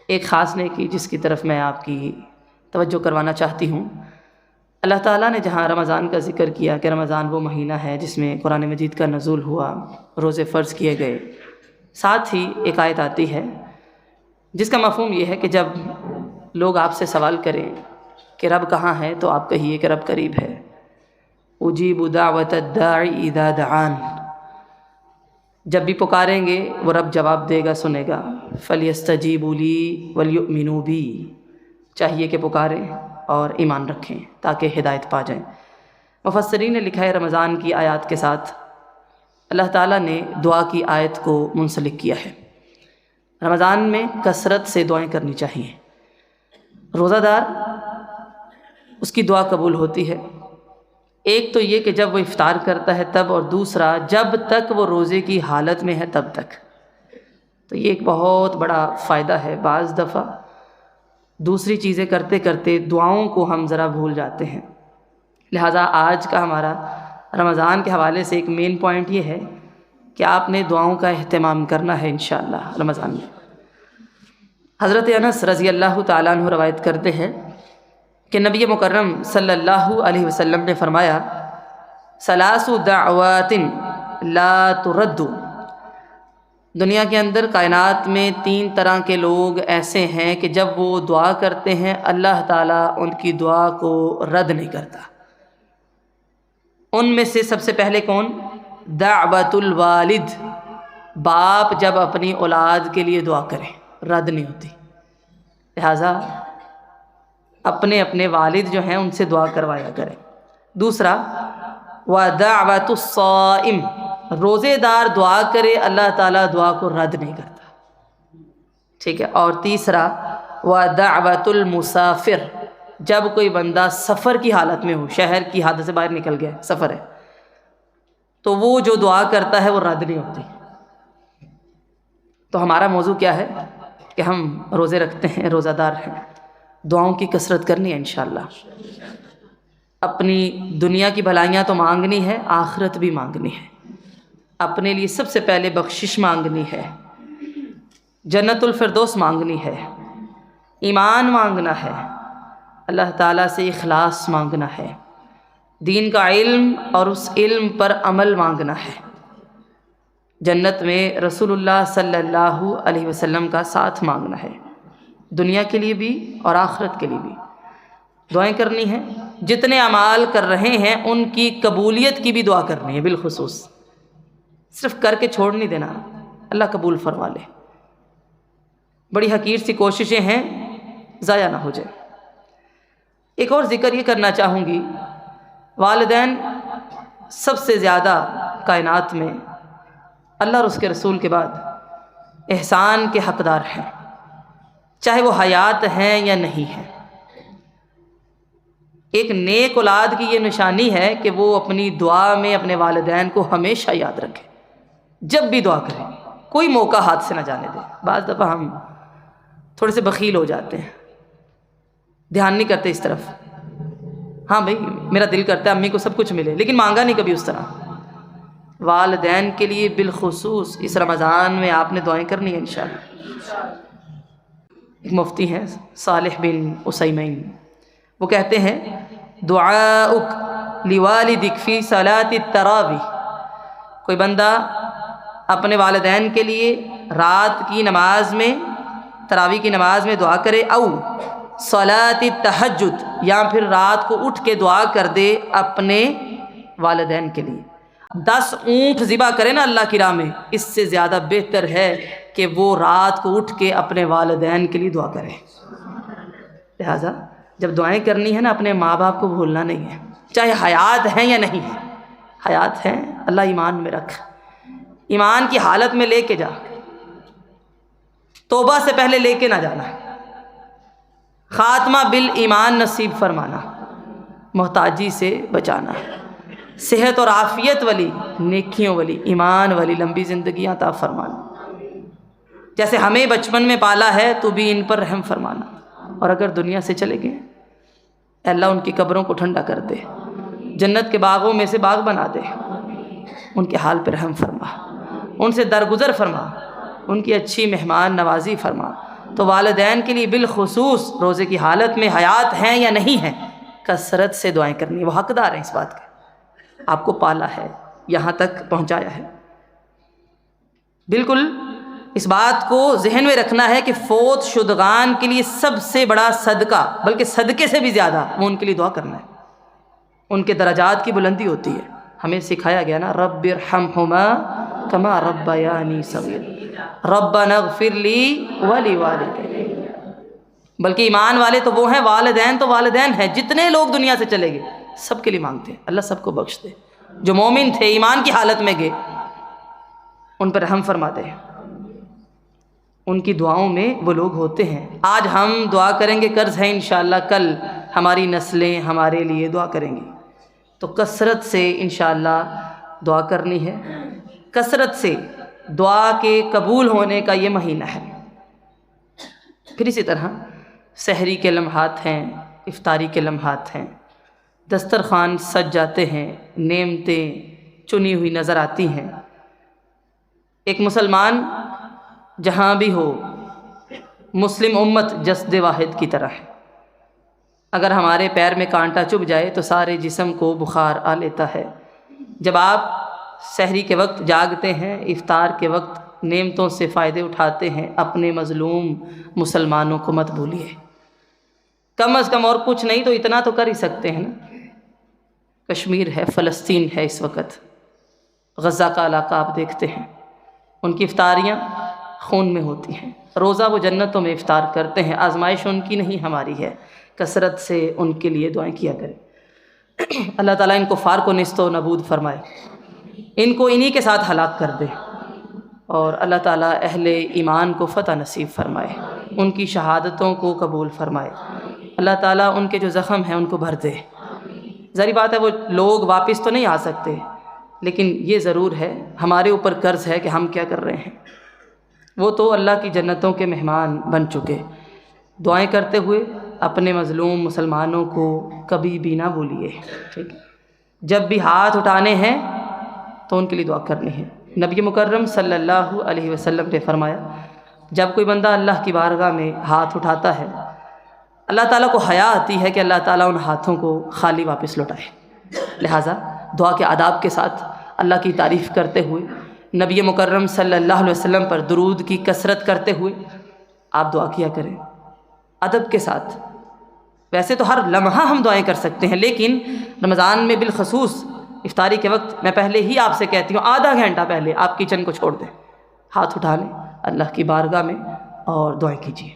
ایک خاص نیکی جس کی طرف میں آپ کی توجہ کروانا چاہتی ہوں۔ اللہ تعالیٰ نے جہاں رمضان کا ذکر کیا کہ رمضان وہ مہینہ ہے جس میں قرآن مجید کا نزول ہوا، روزے فرض کیے گئے، ساتھ ہی ایک آیت آتی ہے جس کا مفہوم یہ ہے کہ جب لوگ آپ سے سوال کریں کہ رب کہاں ہے تو آپ کہیے کہ رب قریب ہے۔ اجیب دعوت الداعی اذا دعان، جب بھی پکاریں گے وہ رب جواب دے گا، سنے گا۔ فلیستجیبوا لی ولیؤمنوا بی، چاہیے کہ پکاریں اور ایمان رکھیں تاکہ ہدایت پا جائیں۔ مفسرین نے لکھا ہے رمضان کی آیات کے ساتھ اللہ تعالیٰ نے دعا کی آیت کو منسلک کیا ہے۔ رمضان میں کثرت سے دعائیں کرنی چاہیے۔ روزہ دار اس کی دعا قبول ہوتی ہے، ایک تو یہ کہ جب وہ افطار کرتا ہے تب، اور دوسرا جب تک وہ روزے کی حالت میں ہے تب تک۔ تو یہ ایک بہت بڑا فائدہ ہے۔ بعض دفعہ دوسری چیزیں کرتے کرتے دعاؤں کو ہم ذرا بھول جاتے ہیں، لہٰذا آج کا ہمارا رمضان کے حوالے سے ایک مین پوائنٹ یہ ہے کہ آپ نے دعاؤں کا اہتمام کرنا ہے انشاءاللہ رمضان میں۔ حضرت انس رضی اللہ تعالیٰ عنہ روایت کرتے ہیں کہ نبی مکرم صلی اللہ علیہ وسلم نے فرمایا، ثلاث دعوات لا ترد، دنیا کے اندر کائنات میں 3 طرح کے لوگ ایسے ہیں کہ جب وہ دعا کرتے ہیں اللہ تعالیٰ ان کی دعا کو رد نہیں کرتا۔ ان میں سے سب سے پہلے کون؟ دعوت الوالد، باپ جب اپنی اولاد کے لیے دعا کرے رد نہیں ہوتی، لہٰذا اپنے اپنے والد جو ہیں ان سے دعا کروایا کریں۔ دوسرا وَدَعْوَةُ الصَّائِمِ، روزے دار دعا کرے اللہ تعالیٰ دعا کو رد نہیں کرتا، ٹھیک ہے۔ اور تیسرا وَدَعْوَةُ الْمُسَافِرِ، جب کوئی بندہ سفر کی حالت میں ہو، شہر کی حد سے باہر نکل گیا، سفر ہے، تو وہ جو دعا کرتا ہے وہ رد نہیں ہوتی۔ تو ہمارا موضوع کیا ہے کہ ہم روزے رکھتے ہیں، روزہ دار ہیں، دعاؤں کی کثرت کرنی ہے انشاءاللہ۔ اپنی دنیا کی بھلائیاں تو مانگنی ہے، آخرت بھی مانگنی ہے۔ اپنے لیے سب سے پہلے بخشش مانگنی ہے، جنت الفردوس مانگنی ہے، ایمان مانگنا ہے، اللہ تعالیٰ سے اخلاص مانگنا ہے، دین کا علم اور اس علم پر عمل مانگنا ہے، جنت میں رسول اللہ صلی اللہ علیہ وسلم کا ساتھ مانگنا ہے، دنیا کے لیے بھی اور آخرت کے لیے بھی دعائیں کرنی ہیں۔ جتنے اعمال کر رہے ہیں ان کی قبولیت کی بھی دعا کرنی ہے، بالخصوص صرف کر کے چھوڑ نہیں دینا، اللہ قبول فرما لے۔ بڑی حقیر سی کوششیں ہیں، ضائع نہ ہو جائے۔ ایک اور ذکر یہ کرنا چاہوں گی، والدین سب سے زیادہ کائنات میں اللہ اور اس کے رسول کے بعد احسان کے حقدار ہیں، چاہے وہ حیات ہیں یا نہیں ہیں۔ ایک نیک اولاد کی یہ نشانی ہے کہ وہ اپنی دعا میں اپنے والدین کو ہمیشہ یاد رکھے، جب بھی دعا کرے، کوئی موقع ہاتھ سے نہ جانے دے۔ بعض دفعہ ہم تھوڑے سے بخیل ہو جاتے ہیں، دھیان نہیں کرتے اس طرف۔ ہاں بھائی میرا دل کرتا ہے امی کو سب کچھ ملے، لیکن مانگا نہیں کبھی اس طرح۔ والدین کے لیے بالخصوص اس رمضان میں آپ نے دعائیں کرنی ہیں انشاءاللہ۔ ایک مفتی ہیں صالح بن عثیمین، وہ کہتے ہیں دعاؤک لوالدک فی صلاۃ التراویح، کوئی بندہ اپنے والدین کے لیے رات کی نماز میں، تراویح کی نماز میں دعا کرے، او صلاۃ التہجد، یا پھر رات کو اٹھ کے دعا کر دے اپنے والدین کے لیے۔ 10 اونٹ ذبح کرے نا اللہ کی راہ میں، اس سے زیادہ بہتر ہے کہ وہ رات کو اٹھ کے اپنے والدین کے لیے دعا کرے۔ لہٰذا جب دعائیں کرنی ہے نا، اپنے ماں باپ کو بھولنا نہیں ہے، چاہے حیات ہیں یا نہیں ہیں۔ حیات ہیں اللہ ایمان میں رکھ، ایمان کی حالت میں لے کے جا، توبہ سے پہلے لے کے نہ جانا، خاتمہ بالایمان نصیب فرمانا، محتاجی سے بچانا، صحت اور عافیت والی، نیکیوں والی، ایمان والی لمبی زندگیاں عطا فرمانا۔ جیسے ہمیں بچپن میں پالا ہے تو بھی ان پر رحم فرمانا، اور اگر دنیا سے چلے گئے اے اللہ ان کی قبروں کو ٹھنڈا کر دے، جنت کے باغوں میں سے باغ بنا دے، ان کے حال پہ رحم فرما، ان سے درگزر فرما، ان کی اچھی مہمان نوازی فرما، تو والدین کے لیے بالخصوص روزے کی حالت میں حیات ہیں یا نہیں ہیں، کثرت سے دعائیں کرنی ہے۔ وہ حقدار ہیں اس بات کے، آپ کو پالا ہے، یہاں تک پہنچایا ہے۔ بالکل اس بات کو ذہن میں رکھنا ہے کہ فوت شدگان کے لیے سب سے بڑا صدقہ، بلکہ صدقے سے بھی زیادہ، وہ ان کے لیے دعا کرنا ہے۔ ان کے درجات کی بلندی ہوتی ہے۔ ہمیں سکھایا گیا نا، رب ارحمہما کما ربیانی صغیرا، ربنا اغفر لی ولوالدی۔ بلکہ ایمان والے تو وہ ہیں، والدین تو والدین ہیں، جتنے لوگ دنیا سے چلے گئے سب کے لیے مانگتے ہیں اللہ سب کو بخش دے۔ جو مومن تھے، ایمان کی حالت میں گئے، ان پر رحم فرما دے۔ ان کی دعاؤں میں وہ لوگ ہوتے ہیں۔ آج ہم دعا کریں گے، قرض ہے انشاءاللہ کل ہماری نسلیں ہمارے لیے دعا کریں گی، تو کثرت سے انشاءاللہ دعا کرنی ہے۔ کثرت سے دعا کے قبول ہونے کا یہ مہینہ ہے۔ پھر اسی طرح سحری کے لمحات ہیں، افطاری کے لمحات ہیں، دسترخوان سج جاتے ہیں، نعمتیں چنی ہوئی نظر آتی ہیں۔ ایک مسلمان جہاں بھی ہو، مسلم امت جسد واحد کی طرح ہے۔ اگر ہمارے پیر میں کانٹا چبھ جائے تو سارے جسم کو بخار آ لیتا ہے۔ جب آپ سحری کے وقت جاگتے ہیں، افطار کے وقت نعمتوں سے فائدے اٹھاتے ہیں، اپنے مظلوم مسلمانوں کو مت بھولیے۔ کم از کم اور کچھ نہیں تو اتنا تو کر ہی سکتے ہیں نا۔ کشمیر ہے، فلسطین ہے، اس وقت غزہ کا علاقہ آپ دیکھتے ہیں، ان کی افطاریاں خون میں ہوتی ہیں۔ روزہ وہ جنتوں میں افطار کرتے ہیں۔ آزمائش ان کی نہیں، ہماری ہے۔ کثرت سے ان کے لیے دعائیں کیا کریں۔ اللہ تعالیٰ ان کفار کو نیست و نابود فرمائے، ان کو انہی کے ساتھ ہلاک کر دے، اور اللہ تعالیٰ اہل ایمان کو فتح نصیب فرمائے، ان کی شہادتوں کو قبول فرمائے۔ اللہ تعالیٰ ان کے جو زخم ہیں ان کو بھر دے۔ ظاہر بات ہے وہ لوگ واپس تو نہیں آ سکتے، لیکن یہ ضرور ہے ہمارے اوپر قرض ہے کہ ہم کیا کر رہے ہیں۔ وہ تو اللہ کی جنتوں کے مہمان بن چکے۔ دعائیں کرتے ہوئے اپنے مظلوم مسلمانوں کو کبھی بھی نہ بھولیے، ٹھیک ہے؟ جب بھی ہاتھ اٹھانے ہیں تو ان کے لیے دعا کرنی ہے۔ نبی مکرم صلی اللہ علیہ وسلم نے فرمایا، جب کوئی بندہ اللہ کی بارگاہ میں ہاتھ اٹھاتا ہے، اللہ تعالیٰ کو حیا آتی ہے کہ اللہ تعالیٰ ان ہاتھوں کو خالی واپس لوٹائے۔ لہٰذا دعا کے آداب کے ساتھ اللہ کی تعریف کرتے ہوئے، نبی مکرم صلی اللہ علیہ وسلم پر درود کی کثرت کرتے ہوئے آپ دعا کیا کریں ادب کے ساتھ۔ ویسے تو ہر لمحہ ہم دعائیں کر سکتے ہیں، لیکن رمضان میں بالخصوص افطاری کے وقت میں پہلے ہی آپ سے کہتی ہوں، آدھا گھنٹہ پہلے آپ کچن کو چھوڑ دیں، ہاتھ اٹھا لیں اللہ کی بارگاہ میں اور دعائیں کیجیے۔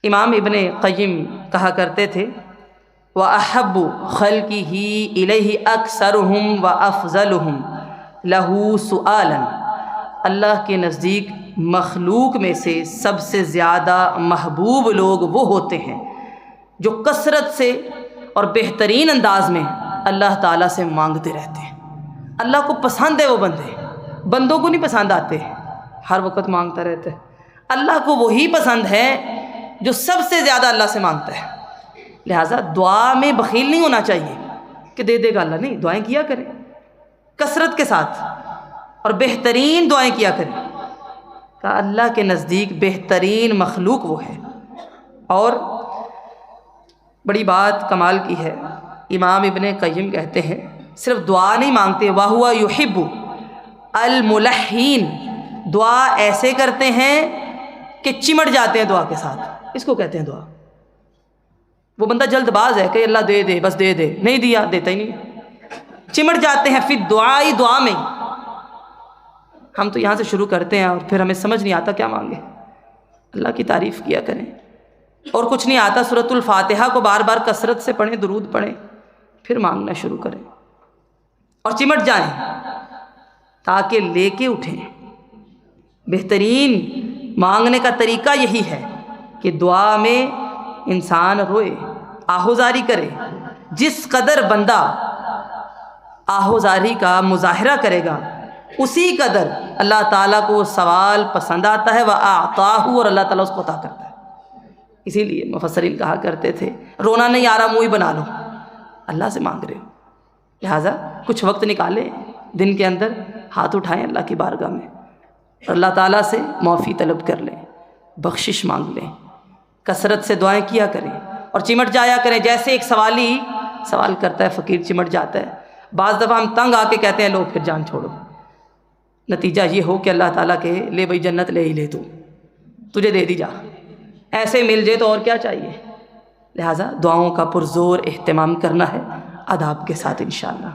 امام ابن قیم کہا کرتے تھے، وَأَحَبُّ خَلْقِهِ إِلَيْهِ أَكْثَرُهُمْ وَأَفْضَلُهُمْ لَهُ سُؤَالًا، اللہ کے نزدیک مخلوق میں سے سب سے زیادہ محبوب لوگ وہ ہوتے ہیں جو کثرت سے اور بہترین انداز میں اللہ تعالیٰ سے مانگتے رہتے ہیں۔ اللہ کو پسند ہے وہ بندوں کو نہیں پسند آتے ہر وقت مانگتا رہتا ہے۔ اللہ کو وہی پسند ہے جو سب سے زیادہ اللہ سے مانگتا ہے۔ لہٰذا دعا میں بخیل نہیں ہونا چاہیے کہ دے دے گا اللہ، نہیں، دعائیں کیا کریں کثرت کے ساتھ اور بہترین دعائیں کیا کریں۔ کہ اللہ کے نزدیک بہترین مخلوق وہ ہے۔ اور بڑی بات کمال کی ہے، امام ابن قیم کہتے ہیں صرف دعا نہیں مانگتے، وَهُوَ يُحِبُّ الْمُلَحِّينَ، دعا ایسے کرتے ہیں کہ چمٹ جاتے ہیں دعا کے ساتھ، اس کو کہتے ہیں دعا۔ وہ بندہ جلد باز ہے کہ اللہ دے دے، بس دے دے، نہیں دیا دیتا ہی نہیں، چمٹ جاتے ہیں پھر دعا میں۔ ہم تو یہاں سے شروع کرتے ہیں اور پھر ہمیں سمجھ نہیں آتا کیا مانگے۔ اللہ کی تعریف کیا کریں، اور کچھ نہیں آتا سورۃ الفاتحہ کو بار بار کثرت سے پڑھیں، درود پڑھیں، پھر مانگنا شروع کریں اور چمٹ جائیں تاکہ لے کے اٹھیں۔ بہترین مانگنے کا طریقہ یہی ہے کہ دعا میں انسان روئے، آہوزاری کرے۔ جس قدر بندہ آہوزاری کا مظاہرہ کرے گا اسی قدر اللہ تعالیٰ کو سوال پسند آتا ہے، وَأَعْطَاهُ، اور اللہ تعالیٰ اس کو عطا کرتا ہے۔ اسی لیے مفسرین کہا کرتے تھے، رونا نہیں آ رہا منہ ہی بنا لو، اللہ سے مانگ رہے ہو، لہٰذا کچھ وقت نکالیں دن کے اندر، ہاتھ اٹھائیں اللہ کی بارگاہ میں اور اللہ تعالیٰ سے معافی طلب کر لیں۔ بخشش مانگ لیں، کثرت سے دعائیں کیا کریں اور چمٹ جایا کریں. جیسے ایک سوالی سوال کرتا ہے، فقیر چمٹ جاتا ہے. بعض دفعہ ہم تنگ آ کے کہتے ہیں لو پھر جان چھوڑو، نتیجہ یہ ہو کہ اللہ تعالیٰ کہ لے بھئی جنت لے ہی لے، تجھے دے دی جا، ایسے مل جائے تو اور کیا چاہیے. لہٰذا دعاؤں کا پرزور اہتمام کرنا ہے آداب کے ساتھ انشاءاللہ.